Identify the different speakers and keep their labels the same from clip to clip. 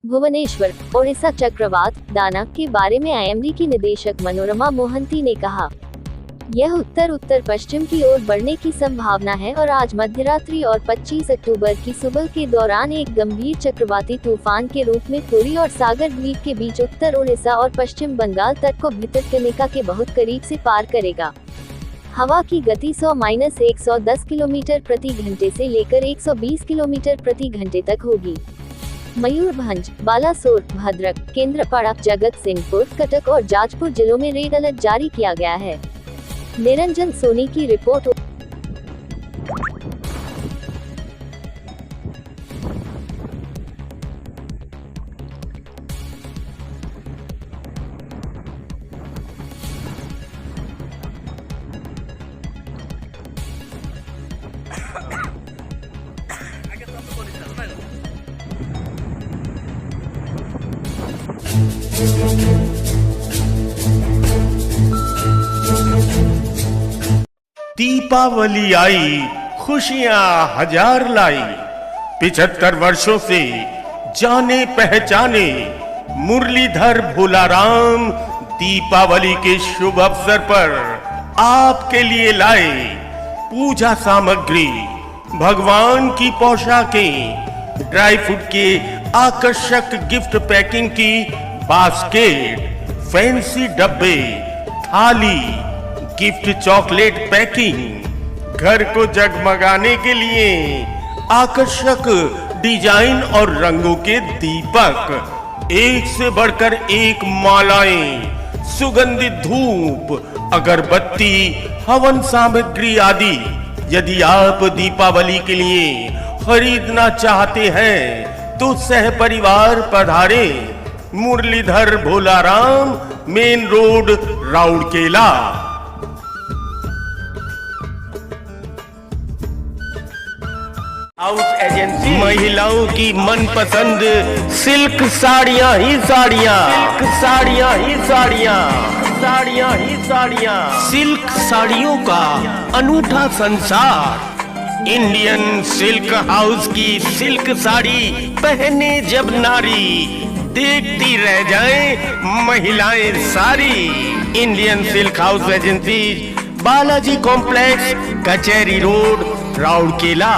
Speaker 1: भुवनेश्वर, ओडिशा चक्रवात दाना के बारे में आईएमडी की निदेशक मनोरमा मोहंती ने कहा, यह उत्तर उत्तर पश्चिम की ओर बढ़ने की संभावना है और आज मध्यरात्रि और 25 अक्टूबर की सुबह के दौरान एक गंभीर चक्रवाती तूफान के रूप में पुरी और सागर द्वीप के बीच उत्तर ओडिशा और पश्चिम बंगाल तट को भितरकनिका के बहुत करीब से पार करेगा। हवा की गति 100-110 किलोमीटर प्रति घंटे से लेकर 120 किलोमीटर प्रति घंटे तक होगी। मयूरभंज, बालासोर, भद्रक, केंद्रपाड़ा, जगत सिंहपुर, कटक और जाजपुर जिलों में रेड अलर्ट जारी किया गया है। निरंजन सोनी की रिपोर्ट।
Speaker 2: दीपावली आई, खुशियां हजार लाई। 75 वर्षों से जाने पहचाने मुरलीधर भोलाराम दीपावली के शुभ अवसर पर आपके लिए लाए पूजा सामग्री, भगवान की पोशाकें, ड्राई फ्रूट के आकर्षक गिफ्ट पैकिंग की बास्केट, फैंसी डब्बे, थाली, गिफ्ट चॉकलेट पैकिंग, घर को जगमगाने के लिए आकर्षक डिजाइन और रंगों के दीपक, एक से बढ़कर एक मालाएं, सुगंधित धूप, अगरबत्ती, हवन सामग्री आदि। यदि आप दीपावली के लिए खरीदना चाहते हैं तो सह परिवार पधारें। Muralidhar Bholaram, main road, Rourkela. House agency, महिलाओं की मनपसंद सिल्क साड़ियां ही साड़ियां, सिल्क साड़ियां ही साड़ियां, साड़ियां ही साड़ियां, सिल्क साड़ियों का अनूठा संसार। इंडियन सिल्क हाउस की सिल्क साड़ी पहने जब नारी, देखती रह जाएं महिलाएं सारी। Indian silk house agency, Balaji complex, कचहरी road, Rourkela.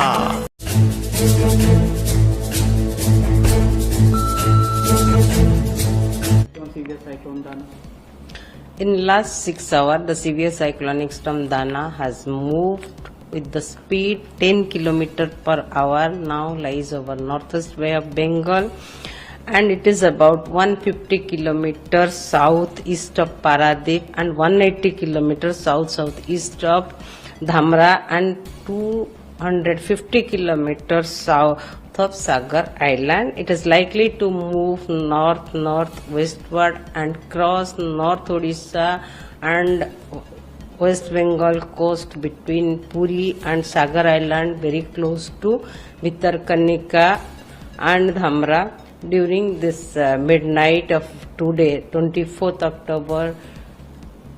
Speaker 3: In last 6 hours, the severe cyclonic storm Dana has moved with the speed 10 km per hour. Now lies over northwest Bay of Bengal, and it is about 150 kilometers southeast of Paradip and 180 kilometers southeast of Dhamra and 250 kilometers south of Sagar Island. It is likely to move north-northwestward and cross North Odisha and West Bengal coast between Puri and Sagar Island, very close to Bhitarkanika and Dhamra during this midnight of today, 24th October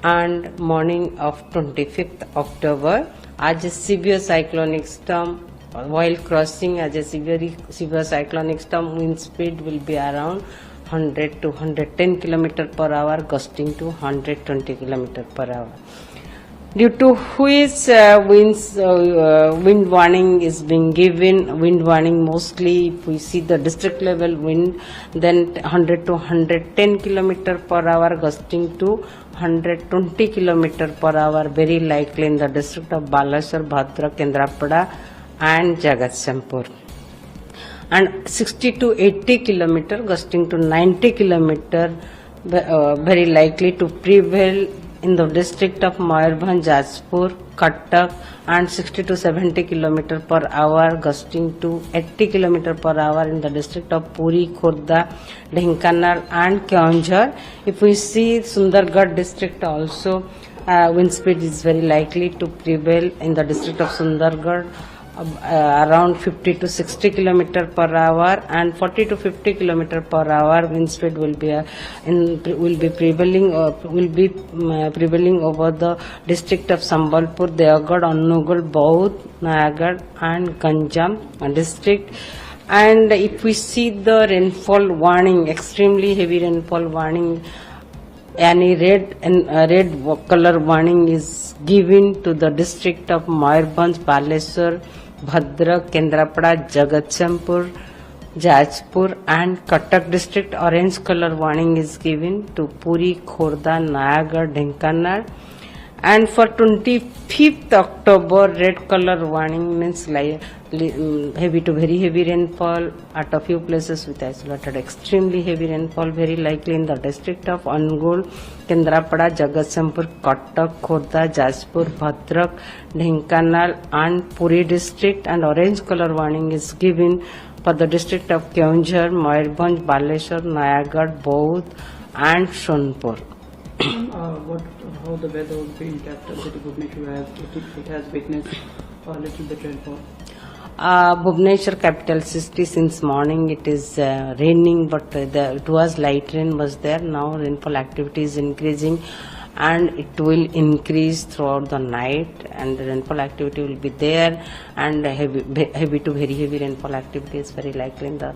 Speaker 3: and morning of 25th October. आज severe cyclonic storm while crossing as a severe cyclonic storm, wind speed will be around 100 to 110 km per hour, gusting to 120 km per hour. Due to which wind warning is being given. Wind warning mostly, if we see the district level wind, then 100 to 110 km per hour, gusting to 120 km per hour, very likely in the district of Balasore, Bhadrak, Kendrapada and Jagatsinghpur, and 60 to 80 km gusting to 90 km very likely to prevail in the district of Mayurbhanj, Jajpur, Cuttack, and 60 to 70 km per hour gusting to 80 km per hour in the district of Puri, Khurda, Dhenkanal and Keonjhar. If we see Sundargarh district also, wind speed is very likely to prevail in the district of Sundargarh, around 50 to 60 km per hour, and 40 to 50 km per hour wind speed will be prevailing over the district of Sambalpur, Deoghar, Annugul, Baud, Nayagarh and Ganjam district. And if we see the rainfall warning, extremely heavy rainfall warning, any red color warning is given to the district of Mayurbhanj, Baleshwar, Bhadrak, Kendrapada, Jagatsinghpur, Jajpur and Cuttack district. Orange color warning is given to Puri, Khordha, Nayagarh, Dhenkanal. And for 25th October, red color warning means heavy to very heavy rainfall at a few places with isolated extremely heavy rainfall, very likely in the district of Angul, Kendrapada, Jagatsinghpur, Cuttack, Khordha, Jajpur, Bhadrak, Dhenkanal and Puri district. And orange color warning is given for the district of Keonjhar, Mayurbhanj, Baleshwar, Nayagarh, Baud and Sonpur.
Speaker 4: How the weather will be in capital city Bhubaneswar as it has witnessed a little bit rainfall?
Speaker 3: Bhubaneswar capital city, since morning it is raining, but it was light rain was there. Now rainfall activity is increasing and it will increase throughout the night, and the rainfall activity will be there, and heavy to very heavy rainfall activity is very likely in the